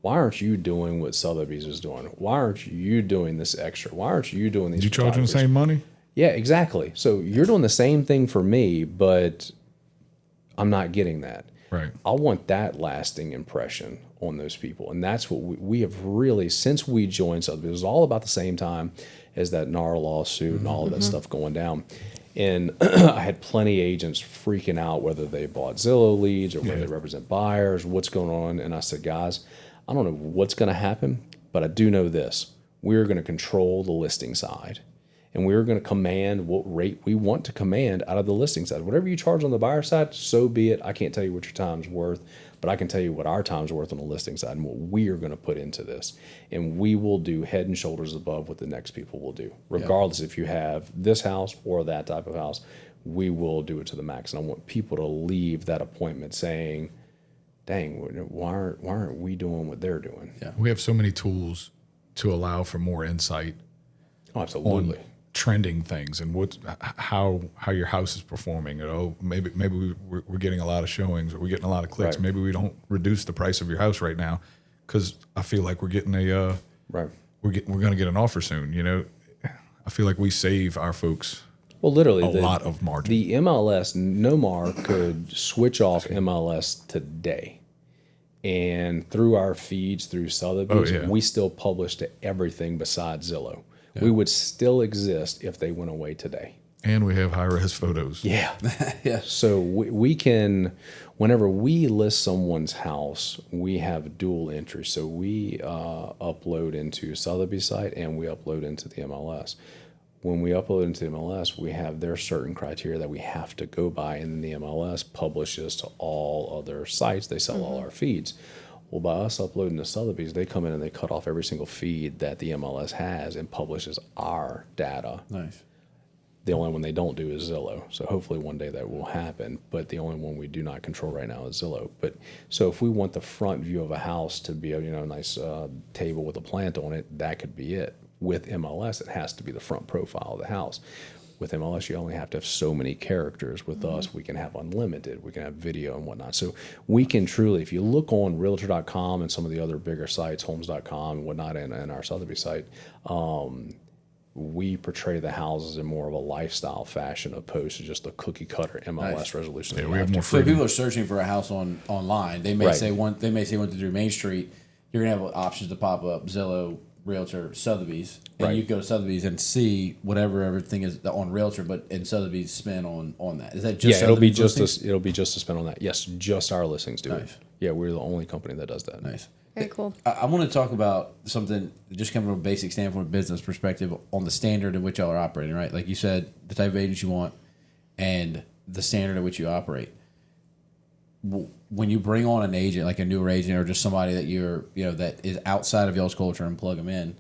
why aren't you doing what Sotheby's is doing? Why aren't you doing this extra? Why aren't you doing these? You charging the photographers? same money? Yeah, exactly. So you're doing the same thing for me, but I'm not getting that. Right. I want that lasting impression on those people. And that's what we have really, since we joined Sotheby's, it was all about the same time as that NAR lawsuit and all of that stuff going down. And I had plenty of agents freaking out whether they bought Zillow leads or whether they represent buyers, what's going on. And I said, guys, I don't know what's going to happen, but I do know this. We're going to control the listing side. And we're going to command what rate we want to command out of the listing side. Whatever you charge on the buyer side, so be it. I can't tell you what your time's worth, but I can tell you what our time's worth on the listing side and what we are going to put into this. And we will do head and shoulders above what the next people will do. Regardless if you have this house or that type of house, we will do it to the max. And I want people to leave that appointment saying, dang, why aren't we doing what they're doing? Yeah. We have so many tools to allow for more insight Oh, on absolutely. trending things and how your house is performing. Maybe we're getting a lot of showings, or we're getting a lot of clicks. Right. Maybe we don't reduce the price of your house right now because I feel like we're getting Right. we're going to get an offer soon. You know, I feel like we save our folks Well, literally, a lot of margin. The MLS, Nomar could switch off MLS today. And through our feeds, through Sotheby's, Oh, yeah. we still publish to everything besides Zillow. We would still exist if they went away today. And we have high-res photos. Yeah. Yeah. So we can, whenever we list someone's house, we have dual entry. So we upload into Sotheby's site and we upload into the MLS. When we upload into the MLS, we have their certain criteria that we have to go by, and then the MLS publishes to all other sites. They sell all our feeds. Well, by us uploading to Sotheby's, they come in and they cut off every single feed that the MLS has and publishes our data. Nice. The only one they don't do is Zillow. So hopefully one day that will happen. But the only one we do not control right now is Zillow. But so if we want the front view of a house to be a nice table with a plant on it, that could be it. With MLS, it has to be the front profile of the house. With MLS, you only have to have so many characters. With us, we can have unlimited. We can have video and whatnot. So we can truly, if you look on Realtor.com and some of the other bigger sites, Homes.com and whatnot, and our Sotheby site, we portray the houses in more of a lifestyle fashion opposed to just a cookie cutter MLS resolution. Yeah, we have more So freedom. people are searching for a house online. They may say one. They may say 123 Main Street. You're gonna have options to pop up: Zillow, Realtor, Sotheby's, and you go to Sotheby's and see whatever everything is on Realtor, but in Sotheby's spin on that. Is that just it'll be Sotheby's it'll be just a spin on that. Yes, just our listings do it. Nice. Yeah, we're the only company that does that. Nice. Very cool. I want to talk about something just coming from a basic standpoint, business perspective, on the standard in which y'all are operating, right? Like you said, the type of agents you want and the standard at which you operate. When you bring on an agent, like a newer agent or just somebody that that is outside of y'all's culture and plug them in,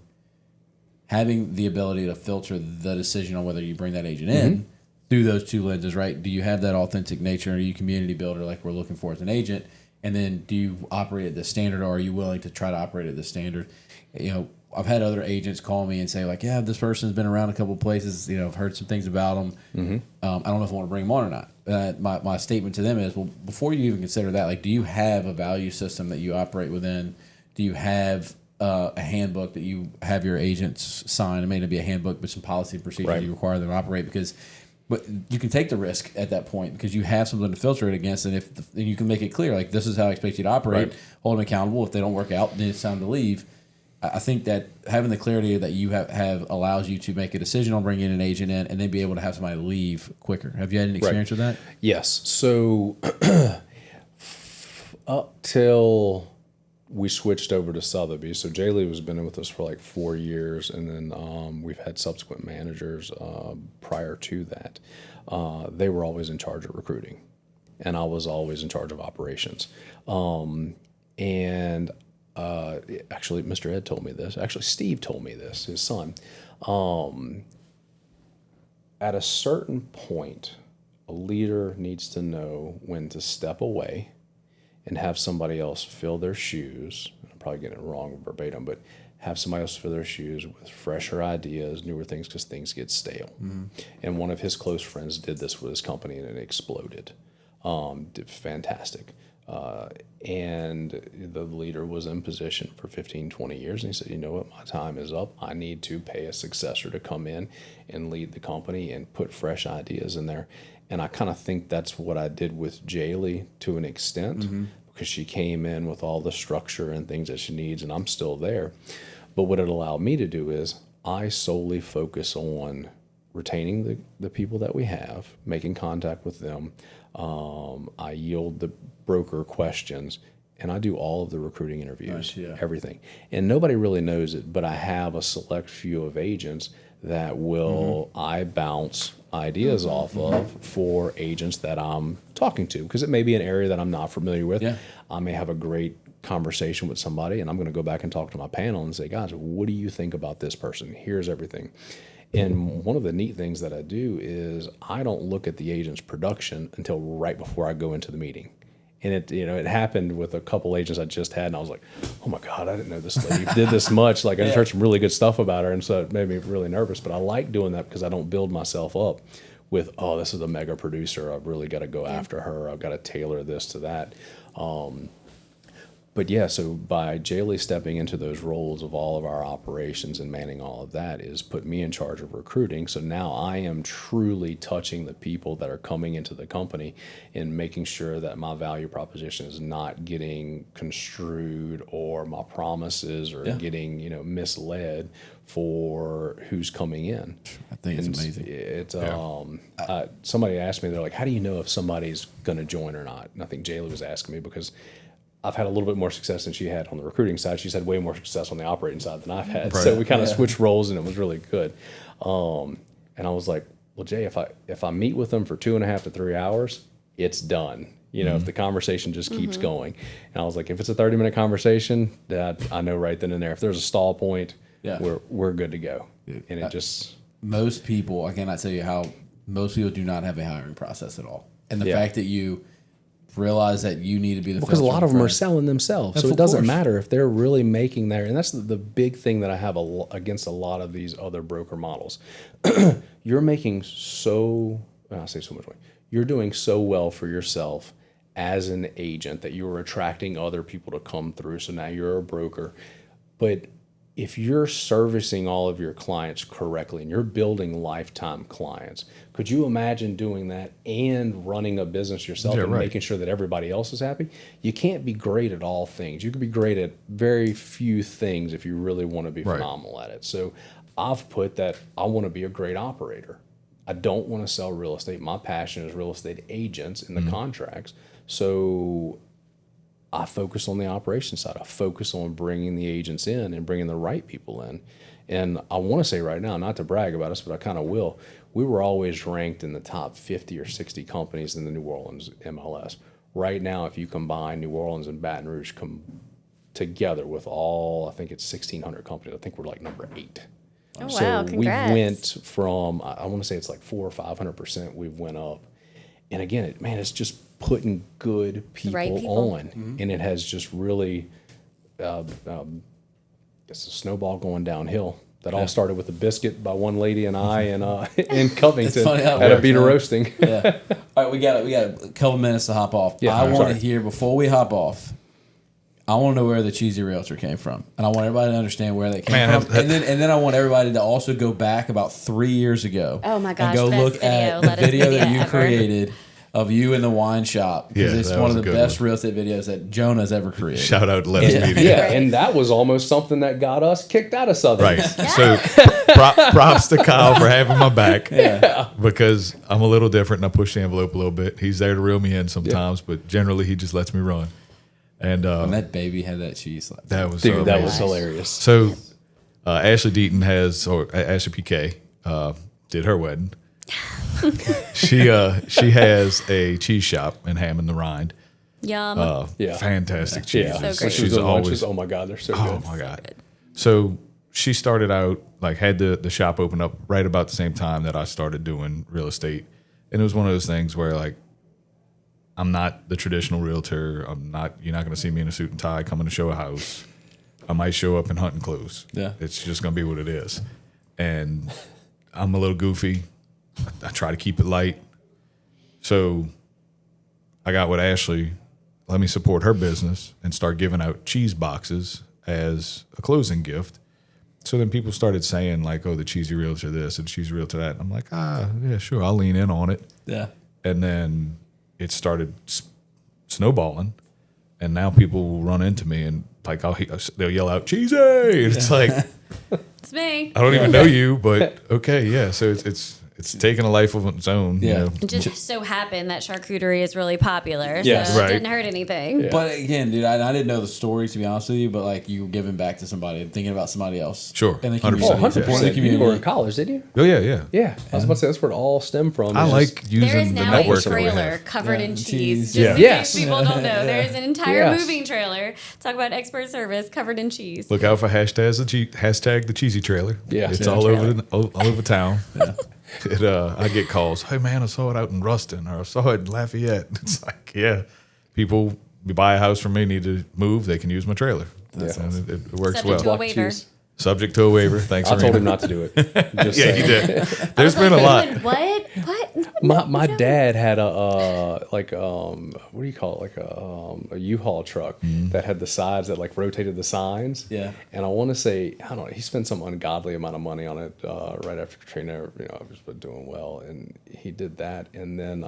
having the ability to filter the decision on whether you bring that agent in through those two lenses, right? Do you have that authentic nature? Are you community builder like we're looking for as an agent? And then do you operate at the standard, or are you willing to try to operate at the standard? I've had other agents call me and say like, yeah, this person's been around a couple of places. I've heard some things about them. I don't know if I want to bring them on or not. My statement to them is, well, before you even consider that, like, do you have a value system that you operate within? Do you have a handbook that you have your agents sign? It may not be a handbook, but some policy and procedures you require them to operate, but you can take the risk at that point because you have something to filter it against, and and you can make it clear, like, this is how I expect you to operate. Hold them accountable. If they don't work out, then it's time to leave. I think that having the clarity that you have allows you to make a decision on bringing an agent in, and then be able to have somebody leave quicker. Have you had any experience with that? Yes. So up till we switched over to Sotheby. So Jay Lee has been with us for like 4 years, and then we've had subsequent managers prior to that. They were always in charge of recruiting, and I was always in charge of operations. Actually, Mr. Ed told me this. Actually, Steve told me this, his son. At a certain point, a leader needs to know when to step away and have somebody else fill their shoes. I'm probably getting it wrong verbatim, but have somebody else fill their shoes with fresher ideas, newer things, because things get stale. And one of his close friends did this with his company, and it exploded. Did fantastic. And the leader was in position for 15, 20 years. And he said, you know what, my time is up. I need to pay a successor to come in and lead the company and put fresh ideas in there. And I kind of think that's what I did with Jaylee to an extent, because she came in with all the structure and things that she needs, and I'm still there. But what it allowed me to do is I solely focus on retaining the people that we have, making contact with them. I yield the broker questions, and I do all of the recruiting interviews, everything. And nobody really knows it, but I have a select few of agents that will I bounce ideas off of for agents that I'm talking to, because it may be an area that I'm not familiar with. I may have a great conversation with somebody, and I'm going to go back and talk to my panel and say, guys, what do you think about this person? Here's everything. And one of the neat things that I do is I don't look at the agent's production until right before I go into the meeting. And it happened with a couple agents I just had, and I was like, oh my God, I didn't know this lady did this much. Like, I just heard some really good stuff about her, and so it made me really nervous. But I like doing that because I don't build myself up with, oh, this is a mega producer. I've really got to go after her. I've got to tailor this to that. But yeah, so by Jaylee stepping into those roles of all of our operations and manning all of that is put me in charge of recruiting. So now I am truly touching the people that are coming into the company and making sure that my value proposition is not getting construed, or my promises are getting misled for who's coming in. I think it's amazing. It's somebody asked me, they're like, how do you know if somebody's going to join or not? And I think Jaylee was asking me because I've had a little bit more success than she had on the recruiting side. She's had way more success on the operating side than I've had. Right. So we kind of switched roles, and it was really good. And I was like, well, Jay, if I meet with them for 2.5 to 3 hours, it's done. if the conversation just keeps going. And I was like, if it's a 30-minute conversation, that I know right then and there. If there's a stall point, we're good to go. And it just... Most people, I cannot tell you how most people do not have a hiring process at all. And the fact that you realize that you need to be the because a lot of them are selling themselves, so it doesn't matter if they're really making their. And that's the big thing that I have against a lot of these other broker models. You're making I say so much money. You're doing so well for yourself as an agent that you're attracting other people to come through. So now you're a broker, but if you're servicing all of your clients correctly and you're building lifetime clients, could you imagine doing that and running a business yourself and making sure that everybody else is happy? You can't be great at all things. You can be great at very few things if you really want to be phenomenal at it. So I've put that I want to be a great operator. I don't want to sell real estate. My passion is real estate agents and the contracts. So I focus on the operations side. I focus on bringing the agents in and bringing the right people in. And I want to say right now, not to brag about us, but I kind of will, we were always ranked in the top 50 or 60 companies in the New Orleans MLS. Right now, if you combine New Orleans and Baton Rouge together with all, I think it's 1,600 companies, I think we're like number 8. Oh, wow, so congrats. we went from, I want to say it's like 400 or 500% we've went up. And again, it's just putting good people on. And it has just really, it's a snowball going downhill. That all started with a biscuit by one lady and I in Covington at a beater roasting. All right, we got a couple minutes to hop off. Yeah, I want to hear, before we hop off, I want to know where the Cheesy Realtor came from, and I want everybody to understand where that came from. And then I want everybody to also go back about 3 years ago. Oh my gosh, and go best look video. at the video that you ever. created of you in the wine shop, because it's that one was of the a good best real estate videos that Jonah's ever created. Shout out to Let's Media. Yeah, and that was almost something that got us kicked out of Southern. Right. So props to Kyle for having my back. Because I'm a little different and I push the envelope a little bit. He's there to reel me in sometimes, but generally he just lets me run. And that baby had that cheese. that was Dude, that amazing. was hilarious. So Ashley Deaton Ashley PK did her wedding. she has a cheese shop in Hammond the Rind. Yum. Fantastic cheese. Yeah. So great. She's always, oh my God, they're so good. oh my God. So she started out, had the shop open up right about the same time that I started doing real estate. And it was one of those things where I'm not the traditional realtor. You're not going to see me in a suit and tie coming to show a house. I might show up in hunting clothes. Yeah. It's just going to be what it is. And I'm a little goofy. I try to keep it light. So I got with Ashley, let me support her business and start giving out cheese boxes as a closing gift. So then people started saying the Cheesy Realtor this and Cheesy Realtor that. And I'm like, yeah, sure, I'll lean in on it. Yeah. And then it started snowballing. And now people will run into me and they'll yell out, Cheesy! And it's like, It's me. I don't even know you, but okay, yeah. So it's taken a life of its own. Yeah. You know? It just so happened that charcuterie is really popular. Yes. So Right. it didn't hurt anything. Yeah. But again, dude, I didn't know the story, to be honest with you, but you were giving back to somebody, thinking about somebody else. Sure. In the 100%. community. Oh, 100%. Supporting the You community. were in college, didn't you? Oh yeah, yeah. Yeah. I was about to say, that's where it all stemmed from. I It's like just- There is using the now a network that we trailer have. covered in cheese. cheese. Just Yeah. in Yes. case people don't know. There is an entire Yes. moving trailer. Talk about expert service covered in cheese. Look out for hashtag the cheesy trailer. Yeah. It's Yeah. all over all over town. I get calls. Hey man, I saw it out in Ruston, or I saw it in Lafayette. It's like, yeah, people buy a house from me, need to move, they can use my trailer. That's And it works Subject to a well. waiver. Cheese. Subject to a waiver. Thanks. I told Arena. him not to do it. Just Yeah, saying. you did. There's been a lot. What? What? My dad had a what do you call it, a U-Haul truck that had the sides that rotated the signs. Yeah. And I want to say, I don't know, he spent some ungodly amount of money on it right after Katrina. I was doing well, and he did that, and then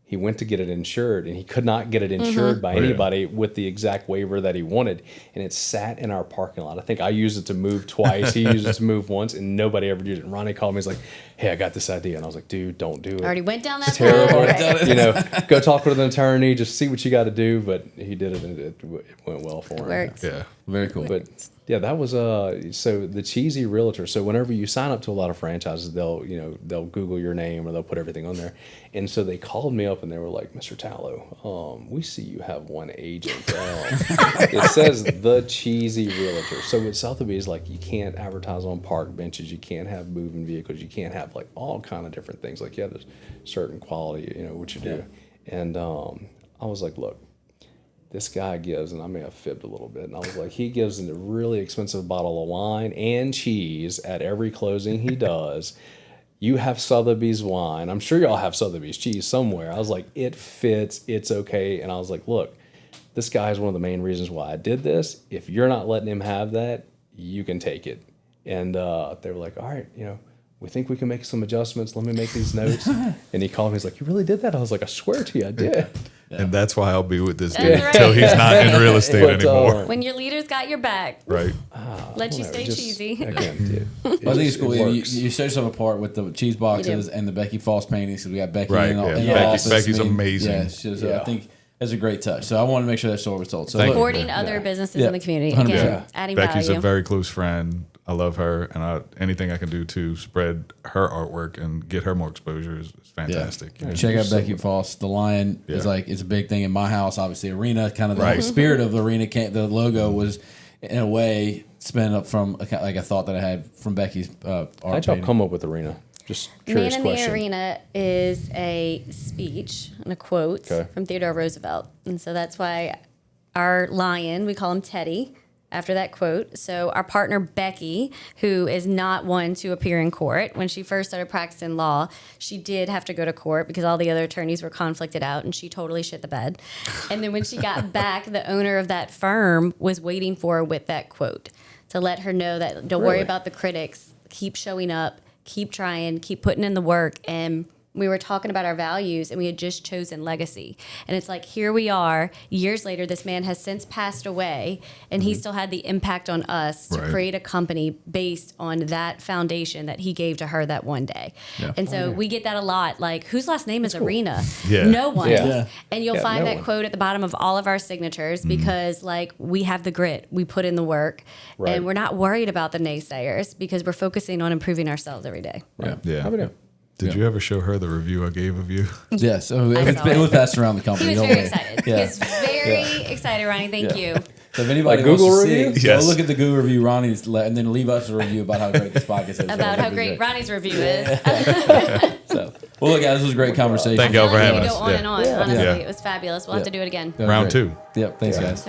he went to get it insured, and he could not get it insured by anybody with the exact waiver that he wanted, and it sat in our parking lot. I think I used it to move twice. He used it to move once, and nobody ever used it. And Ronnie called me. He's like, "Hey, I got this idea," and I was like, "Dude, don't do it. Already went down that Terrible. path. Go talk with an attorney. Just see what you got to do." But he did it, and it went well for him. Works. Yeah. Very cool. But yeah, that was so the Cheesy Realtor. So whenever you sign up to a lot of franchises, they'll Google your name or they'll put everything on there. And so they called me up and they were like, Mr. Tallo, we see you have one agent. It says the Cheesy Realtor. So with Sotheby is like you can't advertise on park benches, you can't have moving vehicles, you can't have like all kind of different things. Like there's certain quality, what you do. And I was like, look. This guy gives, and I may have fibbed a little bit, and I was like, he gives a really expensive bottle of wine and cheese at every closing he does. You have Sotheby's wine. I'm sure y'all have Sotheby's cheese somewhere. I was like, it fits, it's okay. And I was like, look, this guy is one of the main reasons why I did this. If you're not letting him have that, you can take it. And they were like, all right, we think we can make some adjustments. Let me make these notes. And he called me. He's like, you really did that? I was like, I swear to you, I did. Yeah. And that's why I'll be with this dude That's until right. he's not in real estate anymore. When your leader's got your back, Right. let you stay cheesy. Again, I think it's cool. You works. set yourself apart with the cheese boxes and the Becky Foss paintings because we got Becky Right, in, yeah. in the office. Becky's amazing. Yeah, I think that's a great touch. So I want to make sure that story was told. So look, Supporting other businesses in the community. Again, adding Becky's value. a very close friend. I love her, and anything I can do to spread her artwork and get her more exposure is fantastic. Yeah. Check out Becky Foss. The lion is it's a big thing in my house. Obviously, Arena, kind of the whole spirit of the Arena. The logo was, in a way, spun up from like a thought that I had from Becky's art. How'd y'all come up with Arena? Just curious Man in question. the Arena is a speech and a quote from Theodore Roosevelt. And so that's why our lion, we call him Teddy, after that quote. So our partner, Becky, who is not one to appear in court, when she first started practicing law, she did have to go to court because all the other attorneys were conflicted out, and she totally shit the bed. And then when she got back, the owner of that firm was waiting for her with that quote to let her know that don't worry about the critics, keep showing up, keep trying, keep putting in the work. And we were talking about our values, and we had just chosen legacy. And it's like, here we are, years later, this man has since passed away, and he still had the impact on us to create a company based on that foundation that he gave to her that one day. Yeah. And so we get that a lot, like, whose last name is Arena? Yeah. No one's. Yeah. And you'll find that quote at the bottom of all of our signatures because, like, we have the grit, we put in the work, and we're not worried about the naysayers because we're focusing on improving ourselves every day. Yeah. How about you? Did you ever show her the review I gave of you? Yes. So it was passed around the company. He was very excited. He was very excited, Ronnie. Thank you. So if anybody Like Google wants to review? see, Yes. go look at the Google review, Ronnie's, and then leave us a review about how great this podcast is. About how great Ronnie's review is. So, well, look, guys, this was a great conversation. Thank y'all for We having could us. go on and on. Yeah. Honestly, Yeah. it was fabulous. We'll have to do it again. That was Round great. 2. Yep. Thanks, guys.